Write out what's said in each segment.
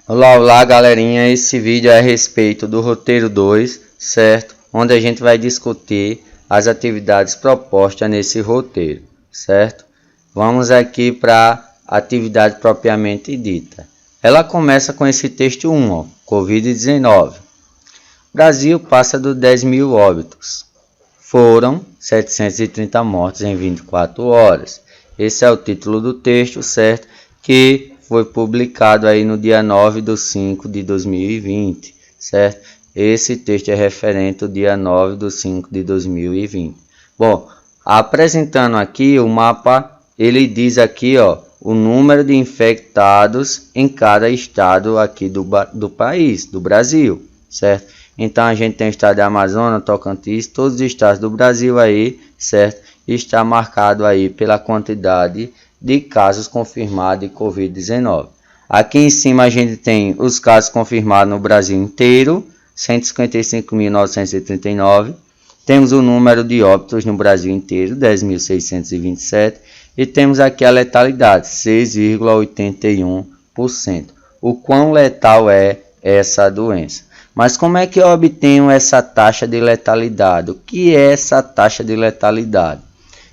Olá, olá galerinha, esse vídeo é a respeito do roteiro 2, certo? Onde a gente vai discutir as atividades propostas nesse roteiro, certo? Vamos aqui para a atividade propriamente dita. Ela começa com esse texto 1, ó, Covid-19. Brasil passa dos 10 mil óbitos. Foram 730 mortes em 24 horas. Esse é o título do texto, certo? Que foi publicado aí no dia 9/5/2020, certo? Esse texto é referente ao dia 9/5/2020. Bom, apresentando aqui o mapa, ele diz aqui, ó, o número de infectados em cada estado aqui do país, do Brasil, certo? Então a gente tem o estado de Amazonas, Tocantins, todos os estados do Brasil aí, certo? Está marcado aí pela quantidade de casos confirmados de Covid-19. Aqui em cima a gente tem os casos confirmados no Brasil inteiro, 155.939. Temos o número de óbitos no Brasil inteiro, 10.627. E temos aqui a letalidade, 6,81%. O quão letal é essa doença? Mas como é que eu obtenho essa taxa de letalidade? O que é essa taxa de letalidade?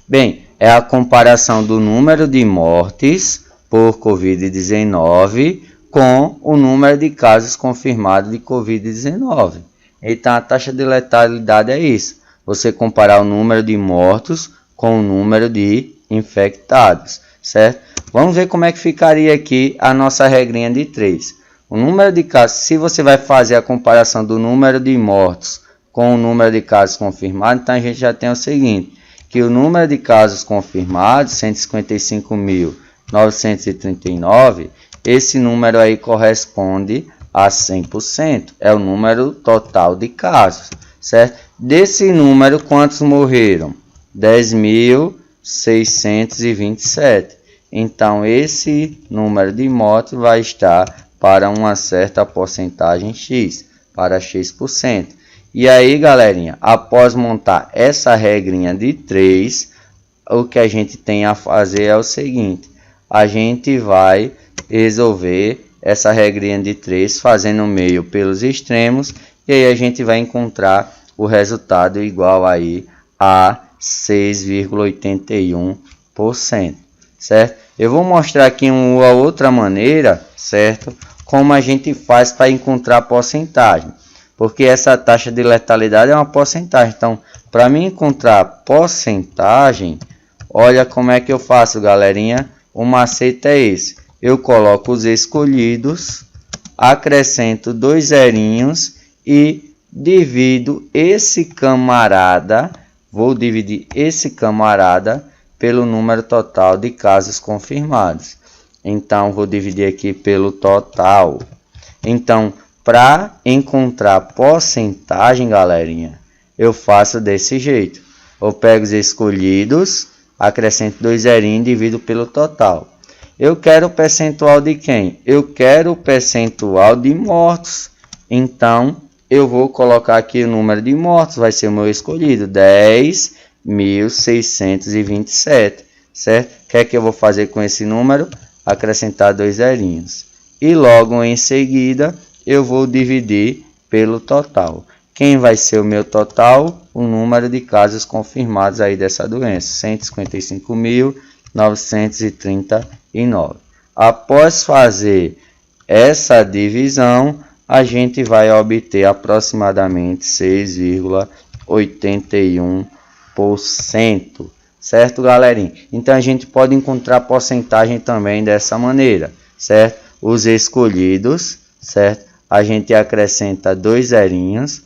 Bem, é a comparação do número de mortes por Covid-19 com o número de casos confirmados de Covid-19. Então, a taxa de letalidade é isso. Você comparar o número de mortos com o número de infectados, certo? Vamos ver como é que ficaria aqui a nossa regrinha de 3. O número de casos, se você vai fazer a comparação do número de mortos com o número de casos confirmados, então a gente já tem o seguinte, que o número de casos confirmados, 155.939, esse número aí corresponde a 100%, é o número total de casos, certo? Desse número, quantos morreram? 10.627. Então, esse número de mortes vai estar para uma certa porcentagem X, para X%. E aí, galerinha, após montar essa regrinha de 3, o que a gente tem a fazer é o seguinte. A gente vai resolver essa regrinha de 3 fazendo meio pelos extremos. E aí a gente vai encontrar o resultado igual aí a 6,81%, certo? Eu vou mostrar aqui uma outra maneira, certo? Como a gente faz para encontrar a porcentagem. Porque essa taxa de letalidade é uma porcentagem. Então, para mim encontrar a porcentagem, olha como é que eu faço, galerinha. O macete é esse. Eu coloco os escolhidos, acrescento 2 zerinhos e divido esse camarada. Vou dividir esse camarada pelo número total de casos confirmados. Então, vou dividir aqui pelo total. Então, para encontrar porcentagem, galerinha, eu faço desse jeito. Eu pego os escolhidos, acrescento 2 zerinhos e divido pelo total. Eu quero o percentual de quem? Eu quero o percentual de mortos. Então, eu vou colocar aqui o número de mortos, vai ser o meu escolhido, 10.627, certo? O que é que eu vou fazer com esse número? Acrescentar 2 zerinhos. E logo em seguida, eu vou dividir pelo total. Quem vai ser o meu total? O número de casos confirmados aí dessa doença, 155.939. Após fazer essa divisão, a gente vai obter aproximadamente 6,81%, certo, galerinha? Então a gente pode encontrar porcentagem também dessa maneira, certo? Os escolhidos, certo? A gente acrescenta 2 zerinhos.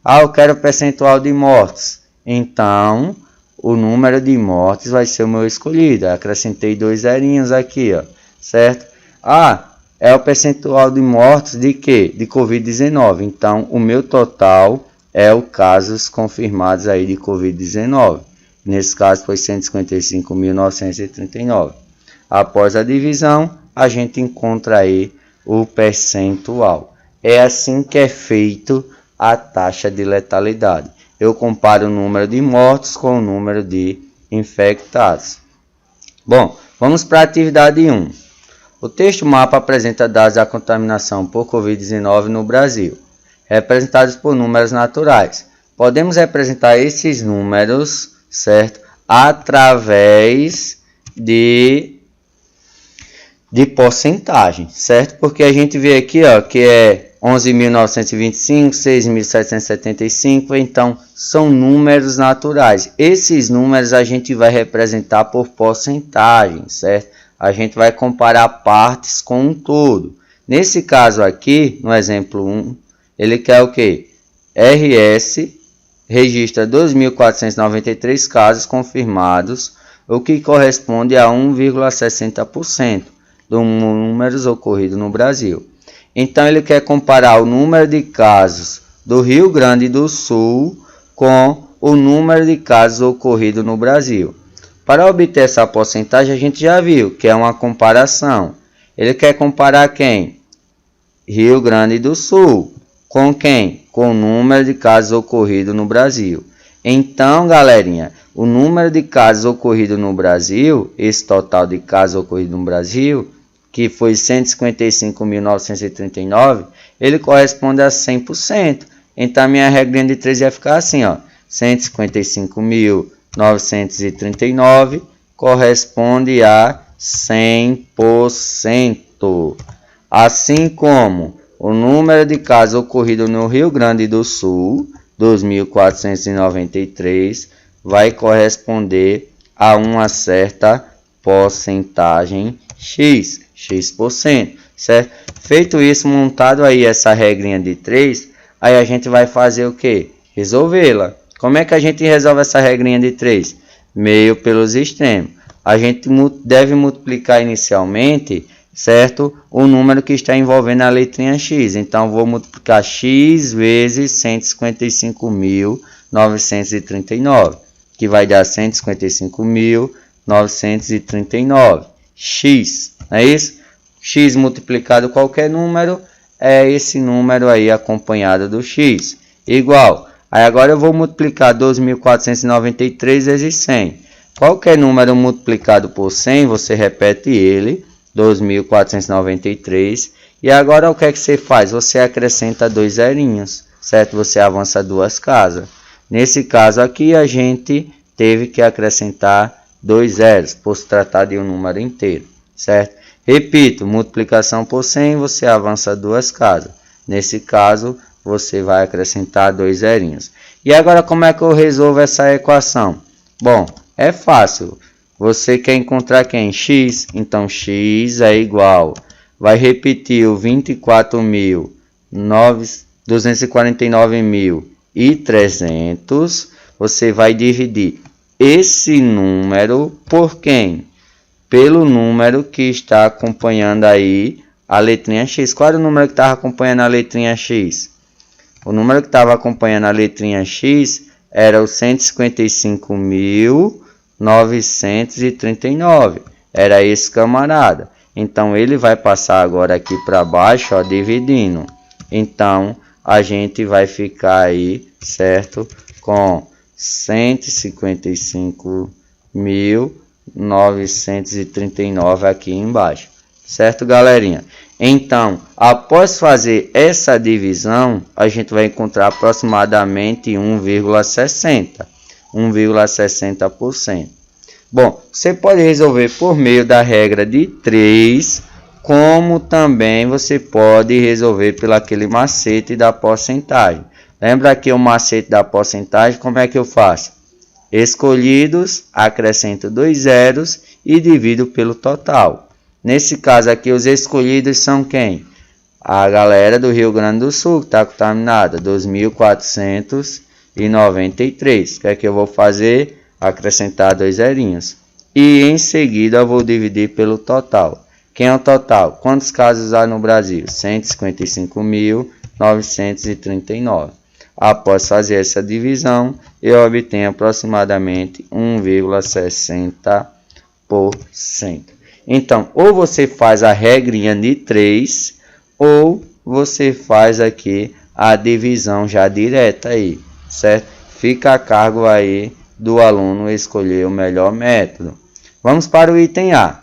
Ah, eu quero percentual de mortes. Então, o número de mortes vai ser o meu escolhido. Acrescentei 2 zerinhos aqui, ó, certo? Ah, é o percentual de mortes de quê? De Covid-19. Então, o meu total é os casos confirmados aí de Covid-19. Nesse caso, foi 155.939. Após a divisão, a gente encontra aí o percentual. É assim que é feito a taxa de letalidade. Eu comparo o número de mortos com o número de infectados. Bom, vamos para a atividade 1. O texto mapa apresenta dados da contaminação por Covid-19 no Brasil, representados por números naturais. Podemos representar esses números, certo? Através de porcentagem, certo? Porque a gente vê aqui, ó, que é 11.925, 6.775, então são números naturais. Esses números a gente vai representar por porcentagem, certo? A gente vai comparar partes com um todo. Nesse caso aqui, no exemplo 1, ele quer o quê? RS registra 2.493 casos confirmados, o que corresponde a 1,60% dos números ocorridos no Brasil. Então, ele quer comparar o número de casos do Rio Grande do Sul com o número de casos ocorridos no Brasil. Para obter essa porcentagem, a gente já viu que é uma comparação. Ele quer comparar quem? Rio Grande do Sul. Com quem? Com o número de casos ocorridos no Brasil. Então, galerinha, o número de casos ocorridos no Brasil, esse total de casos ocorridos no Brasil, que foi 155.939, ele corresponde a 100%. Então, a minha regrinha de 3 ia ficar assim, ó, 155.939 corresponde a 100%. Assim como o número de casos ocorridos no Rio Grande do Sul, 2.493, vai corresponder a uma certa porcentagem X, X%, certo? Feito isso, montado aí essa regrinha de 3, aí a gente vai fazer o quê? Resolvê-la. Como é que a gente resolve essa regrinha de 3? Meio pelos extremos. A gente deve multiplicar inicialmente, certo? O número que está envolvendo a letrinha X. Então, vou multiplicar X vezes 155.939, que vai dar 155.939. X, não é isso? X multiplicado qualquer número é esse número aí acompanhado do X. Igual. Aí agora eu vou multiplicar 2.493 vezes 100. Qualquer número multiplicado por 100, você repete ele, 2.493. E agora o que é que você faz? Você acrescenta 2 zerinhos, certo? Você avança 2 casas. Nesse caso aqui, a gente teve que acrescentar 2 zeros, por se tratar de um número inteiro, certo? Repito, multiplicação por 100, você avança 2 casas. Nesse caso, você vai acrescentar 2 zerinhos. E agora, como é que eu resolvo essa equação? Bom, é fácil. Você quer encontrar quem? X. Então, X é igual. Vai repetir o 249.300. Você vai dividir esse número por quem? Pelo número que está acompanhando aí a letrinha X. Qual era o número que estava acompanhando a letrinha X? O número que estava acompanhando a letrinha X era o 155.939. Era esse camarada. Então, ele vai passar agora aqui para baixo, ó, dividindo. Então, a gente vai ficar aí, certo? Com 155.939 aqui embaixo. Certo, galerinha? Então, após fazer essa divisão, a gente vai encontrar aproximadamente 1,60%. Bom, você pode resolver por meio da regra de 3, como também você pode resolver pelo aquele macete da porcentagem. Lembra que o macete da porcentagem, como é que eu faço? Escolhidos, acrescento 2 zeros e divido pelo total. Nesse caso aqui, os escolhidos são quem? A galera do Rio Grande do Sul, que está contaminada, 2.493. O que é que eu vou fazer? Acrescentar 2 zerinhos. E em seguida eu vou dividir pelo total. Quem é o total? Quantos casos há no Brasil? 155.939. Após fazer essa divisão, eu obtenho aproximadamente 1,60%. Então, ou você faz a regrinha de 3, ou você faz aqui a divisão já direta aí, certo? Fica a cargo aí do aluno escolher o melhor método. Vamos para o item A.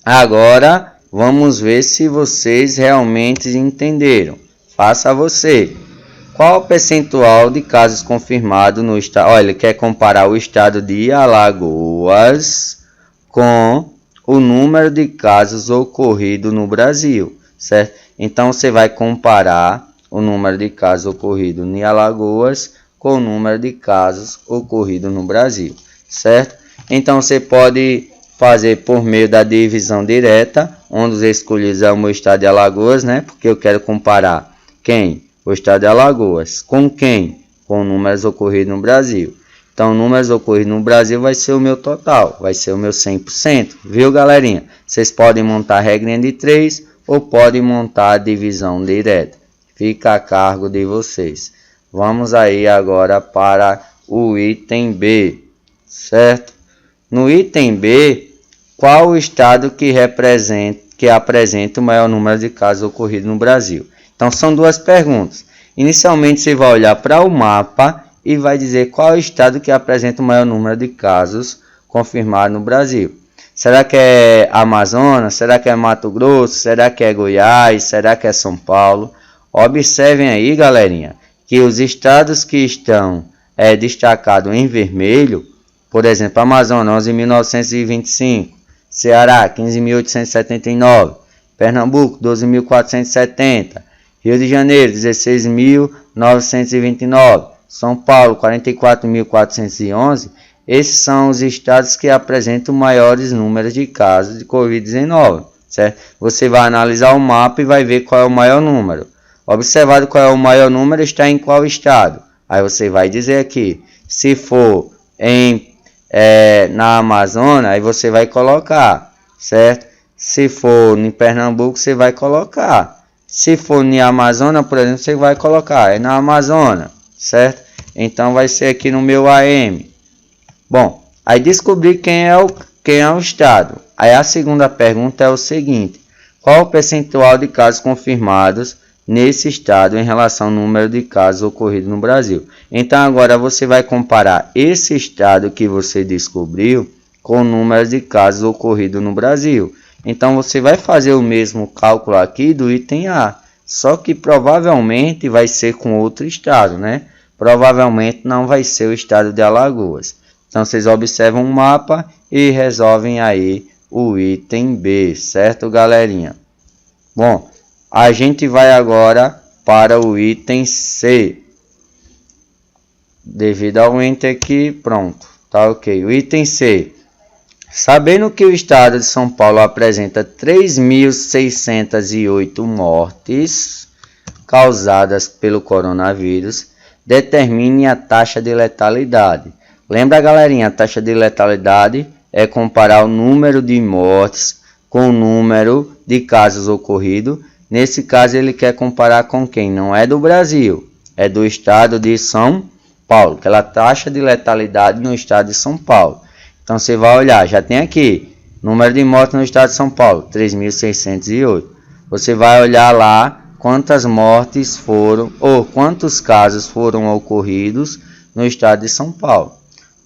Agora, Vamos ver se vocês realmente entenderam. Faça você. Qual o percentual de casos confirmados no estado? Olha, ele quer comparar o estado de Alagoas com o número de casos ocorridos no Brasil, certo? Então você vai comparar o número de casos ocorridos em Alagoas com o número de casos ocorridos no Brasil, certo? Então você pode fazer por meio da divisão direta, onde os escolhidos é o meu estado de Alagoas, né? Porque eu quero comparar quem? O estado de Alagoas. Com quem? Com números ocorridos no Brasil. Então, números ocorridos no Brasil vai ser o meu total, vai ser o meu 100%. Viu, galerinha? Vocês podem montar a regrinha de 3 ou podem montar a divisão direta. Fica a cargo de vocês. Vamos aí agora para o item B, certo? No item B, qual o estado que apresenta o maior número de casos ocorridos no Brasil? Então, são duas perguntas. Inicialmente, você vai olhar para o mapa e vai dizer qual é o estado que apresenta o maior número de casos confirmados no Brasil. Será que é Amazonas? Será que é Mato Grosso? Será que é Goiás? Será que é São Paulo? Observem aí, galerinha, que os estados que estão destacados em vermelho, por exemplo, Amazonas, 11.925, Ceará, 15.879, Pernambuco, 12.470, Rio de Janeiro, 16.929, São Paulo, 44.411. Esses são os estados que apresentam maiores números de casos de Covid-19, certo? Você vai analisar o mapa e vai ver qual é o maior número. Observado qual é o maior número, está em qual estado? Aí você vai dizer aqui, se for na Amazônia, aí você vai colocar, certo? Se for em Pernambuco, você vai colocar. Se for na Amazônia, por exemplo, você vai colocar, é na Amazônia, certo? Então vai ser aqui no meu AM. Bom, aí descobri quem é o estado. Aí a segunda pergunta é o seguinte: qual o percentual de casos confirmados nesse estado em relação ao número de casos ocorridos no Brasil? Então agora você vai comparar esse estado que você descobriu com o número de casos ocorridos no Brasil. Então você vai fazer o mesmo cálculo aqui do item A, só que provavelmente vai ser com outro estado, né? Provavelmente não vai ser o estado de Alagoas. Então vocês observam o mapa e resolvem aí o item B, certo, galerinha? Bom, a gente vai agora para o item C. Devido ao enter aqui, pronto, tá ok. O item C. Sabendo que o estado de São Paulo apresenta 3.608 mortes causadas pelo coronavírus, determine a taxa de letalidade. Lembra, galerinha, a taxa de letalidade é comparar o número de mortes com o número de casos ocorridos. Nesse caso, ele quer comparar com quem? Não é do Brasil, é do estado de São Paulo, aquela taxa de letalidade no estado de São Paulo. Então você vai olhar, já tem aqui, número de mortes no estado de São Paulo, 3.608. Você vai olhar lá quantas mortes foram, ou quantos casos foram ocorridos no estado de São Paulo.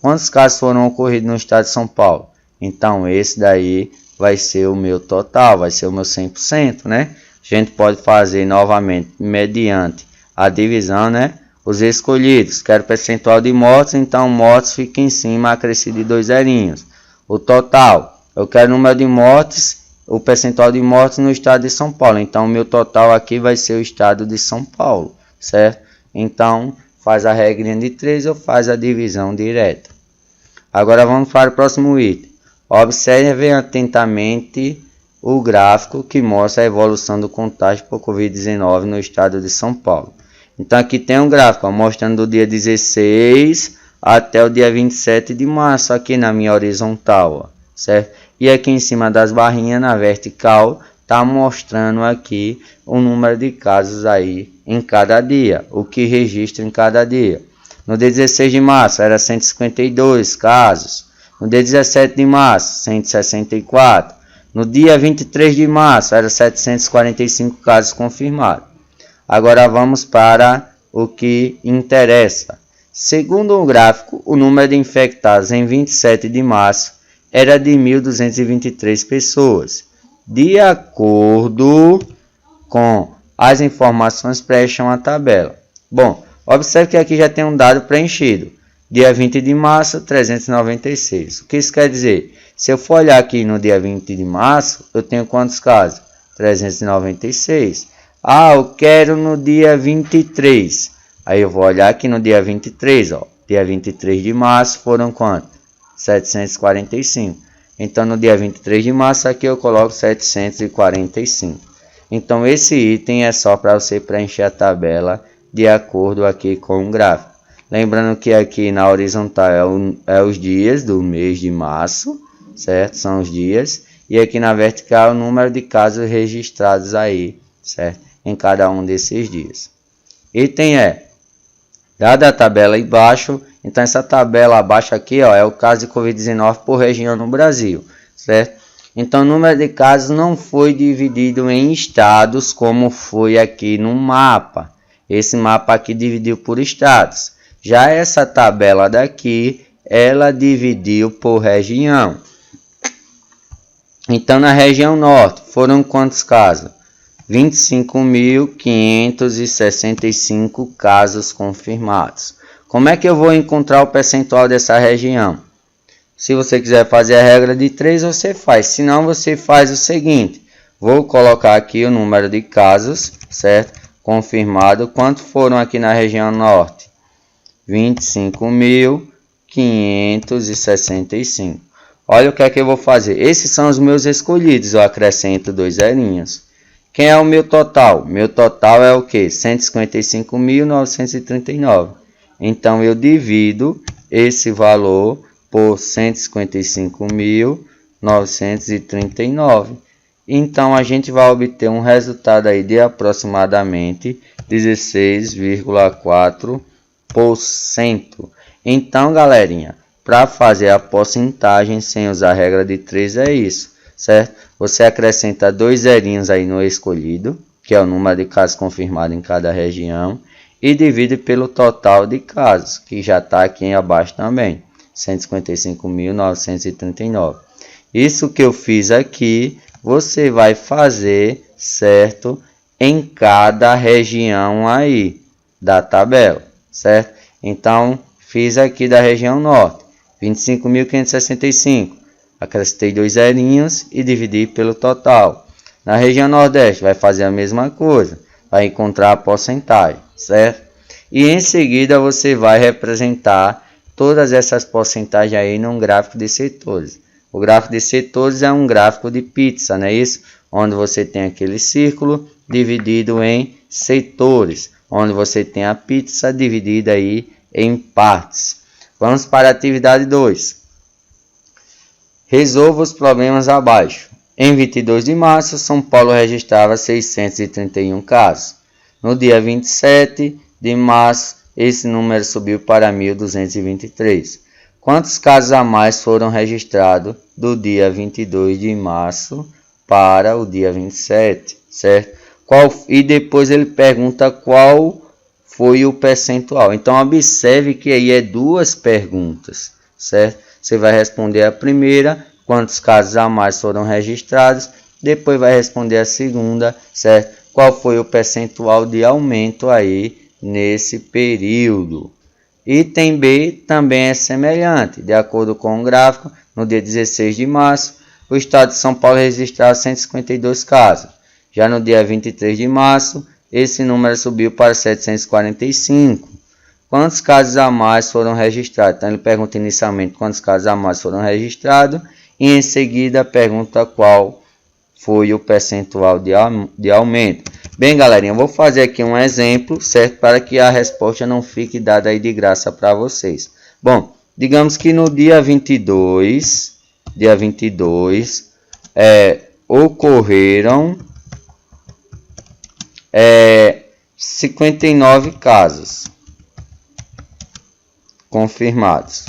Quantos casos foram ocorridos no estado de São Paulo? Então esse daí vai ser o meu total, vai ser o meu 100%, né? A gente pode fazer novamente, mediante a divisão, né? Os escolhidos, quero percentual de mortes, então mortes fica em cima, acrescido de 2 zerinhos. O total, eu quero número de mortes, o percentual de mortes no estado de São Paulo. Então o meu total aqui vai ser o estado de São Paulo, certo? Então faz a regrinha de 3 ou faz a divisão direta. Agora vamos para o próximo item. Observem atentamente o gráfico que mostra a evolução do contágio por Covid-19 no estado de São Paulo. Então aqui tem um gráfico mostrando do dia 16 até o dia 27 de março aqui na minha horizontal, ó, certo? E aqui em cima das barrinhas na vertical está mostrando aqui o número de casos aí em cada dia, o que registra em cada dia. No dia 16 de março era 152 casos, no dia 17 de março 164, no dia 23 de março era 745 casos confirmados. Agora vamos para o que interessa. Segundo o gráfico, o número de infectados em 27 de março era de 1.223 pessoas. de acordo com as informações preencham a tabela. Bom, observe que aqui já tem um dado preenchido. Dia 20 de março, 396. O que isso quer dizer? Se eu for olhar aqui no dia 20 de março, eu tenho quantos casos? 396. Ah, eu quero no dia 23. Aí eu vou olhar aqui no dia 23, ó. Dia 23 de março foram quantos? 745. Então no dia 23 de março aqui eu coloco 745. Então esse item é só para você preencher a tabela de acordo aqui com o gráfico. Lembrando que aqui na horizontal é os dias do mês de março, certo? São os dias. E aqui na vertical o número de casos registrados aí, certo? Em cada um desses dias. Item é, dada a tabela embaixo, então essa tabela abaixo aqui, ó, é o caso de Covid-19 por região no Brasil, certo? Então o número de casos não foi dividido em estados como foi aqui no mapa. Esse mapa aqui dividiu por estados. Já essa tabela daqui, ela dividiu por região. Então na região norte foram quantos casos? 25.565 casos confirmados. Como é que eu vou encontrar o percentual dessa região? Se você quiser fazer a regra de 3, você faz. Se não, você faz o seguinte. Vou colocar aqui o número de casos, certo? Confirmado. Quanto foram aqui na região norte? 25.565. Olha o que é que eu vou fazer. Esses são os meus escolhidos. Eu acrescento 2 zerinhos. Quem é o meu total? Meu total é o que? 155.939. Então eu divido esse valor por 155.939. Então a gente vai obter um resultado aí de aproximadamente 16,4%. Então, galerinha, para fazer a porcentagem sem usar a regra de 3 é isso, certo? Você acrescenta 2 zerinhos aí no escolhido, que é o número de casos confirmados em cada região, e divide pelo total de casos, que já está aqui abaixo também, 155.939. Isso que eu fiz aqui, você vai fazer, certo? Em cada região aí da tabela, certo? Então, fiz aqui da região norte, 25.565. Acrescentei 2 zerinhos e dividi pelo total. Na região nordeste, vai fazer a mesma coisa. Vai encontrar a porcentagem, certo? E em seguida, você vai representar todas essas porcentagens aí num gráfico de setores. O gráfico de setores é um gráfico de pizza, não é isso? Onde você tem aquele círculo dividido em setores, onde você tem a pizza dividida aí em partes. Vamos para a atividade 2. Resolva os problemas abaixo. Em 22 de março, São Paulo registrava 631 casos. No dia 27 de março, esse número subiu para 1.223. Quantos casos a mais foram registrados do dia 22 de março para o dia 27, certo? E depois ele pergunta qual foi o percentual. Então, observe que aí é 2 perguntas, certo? Você vai responder a primeira, quantos casos a mais foram registrados. Depois vai responder a segunda, certo? Qual foi o percentual de aumento aí nesse período. Item B também é semelhante. De acordo com o gráfico, no dia 16 de março, o estado de São Paulo registrou 152 casos. Já no dia 23 de março, esse número subiu para 745. Quantos casos a mais foram registrados? Então ele pergunta inicialmente quantos casos a mais foram registrados e em seguida pergunta qual foi o percentual de aumento. Bem, galerinha, eu vou fazer aqui um exemplo, certo? Para que a resposta não fique dada aí de graça para vocês. Bom, digamos que no dia 22, ocorreram 59 casos confirmados,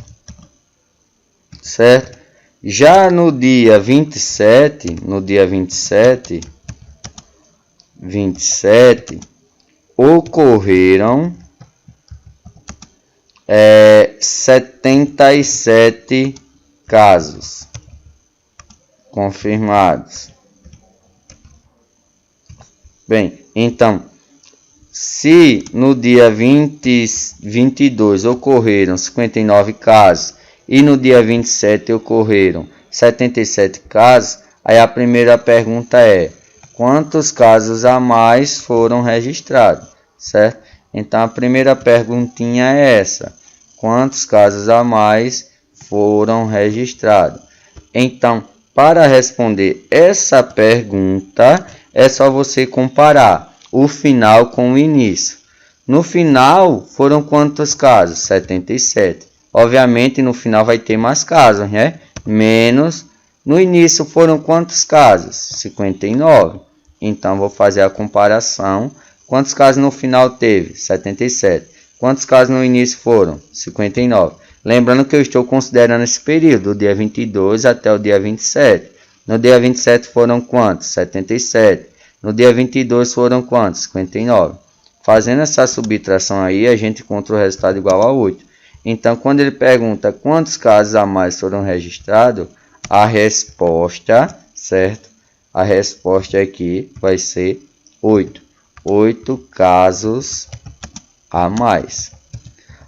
certo? Já no dia 27, ocorreram 77 casos confirmados. Bem, então, se no dia 22 ocorreram 59 casos e no dia 27 ocorreram 77 casos, aí a primeira pergunta é: quantos casos a mais foram registrados, certo? Então a primeira perguntinha é essa: quantos casos a mais foram registrados? Então, para responder essa pergunta, é só você comparar o final com o início. No final, foram quantos casos? 77. Obviamente, no final vai ter mais casos, né? Menos. No início, foram quantos casos? 59. Então, vou fazer a comparação. Quantos casos no final teve? 77. Quantos casos no início foram? 59. Lembrando que eu estou considerando esse período, do dia 22 até o dia 27. No dia 27 foram quantos? 77. No dia 22 foram quantos? 59. Fazendo essa subtração aí, a gente encontra o resultado igual a 8. Então, quando ele pergunta quantos casos a mais foram registrados, a resposta, certo? A resposta aqui vai ser 8. 8 casos a mais.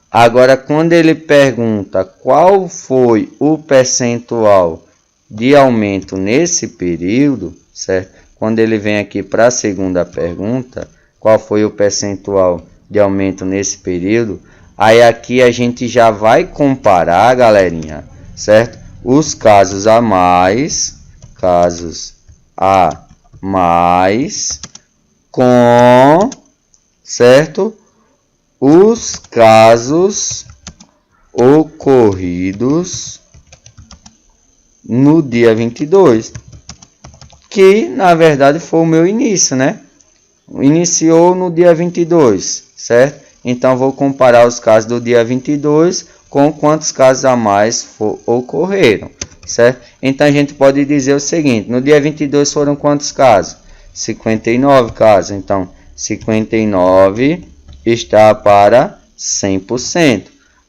Agora, quando ele pergunta qual foi o percentual de aumento nesse período, certo? Quando ele vem aqui para a segunda pergunta, qual foi o percentual de aumento nesse período? Aí aqui a gente já vai comparar, galerinha, certo? Os casos a mais com, certo? Os casos ocorridos no dia 22, que na verdade foi o meu início, né? Iniciou no dia 22, certo? Então vou comparar os casos do dia 22 com quantos casos a mais ocorreram, certo? Então a gente pode dizer o seguinte: no dia 22 foram quantos casos? 59 casos. Então 59 está para 100%.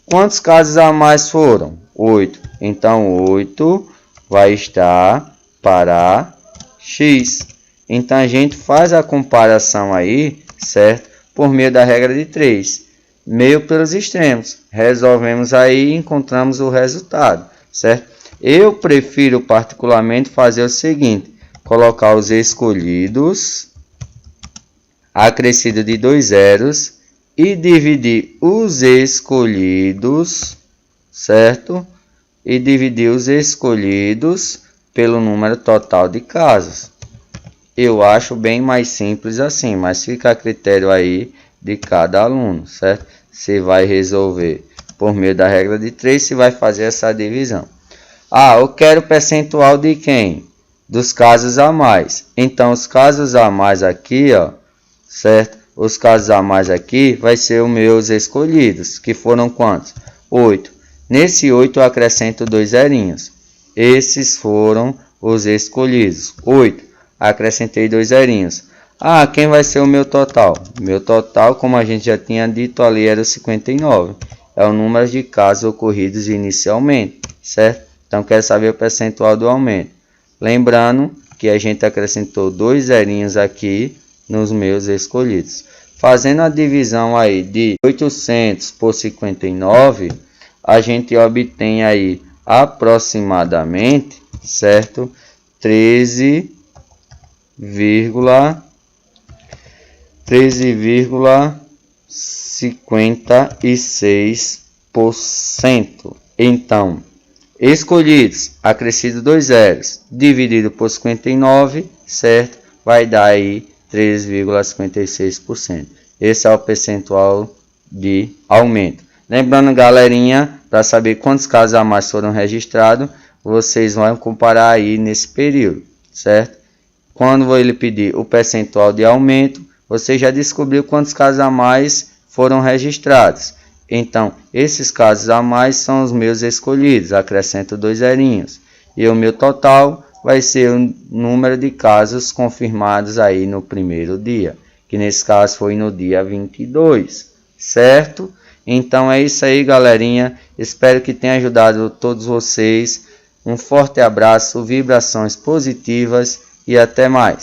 Quantos casos a mais foram? 8. Então 8 vai estar para x. Então a gente faz a comparação aí, certo? Por meio da regra de 3. Meio pelos extremos. Resolvemos aí e encontramos o resultado, certo? Eu prefiro particularmente fazer o seguinte: colocar os escolhidos acrescido de 2 zeros e dividir os escolhidos, certo? E dividir os escolhidos pelo número total de casos. Eu acho bem mais simples assim, mas fica a critério aí de cada aluno, certo? Você vai resolver por meio da regra de 3, você vai fazer essa divisão. Ah, eu quero percentual de quem? Dos casos a mais. Então, os casos a mais aqui, ó, certo? Os casos a mais aqui vai ser os meus escolhidos, que foram quantos? 8. Nesse 8 eu acrescento 2 zerinhos. Esses foram os escolhidos. 8. Acrescentei 2 zerinhos. Ah, quem vai ser o meu total? Meu total, como a gente já tinha dito ali, era o 59. É o número de casos ocorridos inicialmente, certo? Então, quero saber o percentual do aumento. Lembrando que a gente acrescentou 2 zerinhos aqui nos meus escolhidos. Fazendo a divisão aí de 800 por 59, a gente obtém aí aproximadamente, certo? 13,56%. Então, escolhidos, acrescido 2 zeros, dividido por 59, certo? Vai dar aí 13,56%. Esse é o percentual de aumento. Lembrando, galerinha, para saber quantos casos a mais foram registrados, vocês vão comparar aí nesse período, certo? Quando ele pedir o percentual de aumento, você já descobriu quantos casos a mais foram registrados. Então, esses casos a mais são os meus escolhidos, acrescento 2 zerinhos. E o meu total vai ser o número de casos confirmados aí no primeiro dia, que nesse caso foi no dia 22, certo? Então é isso aí, galerinha. Espero que tenha ajudado todos vocês. Um forte abraço, vibrações positivas e até mais.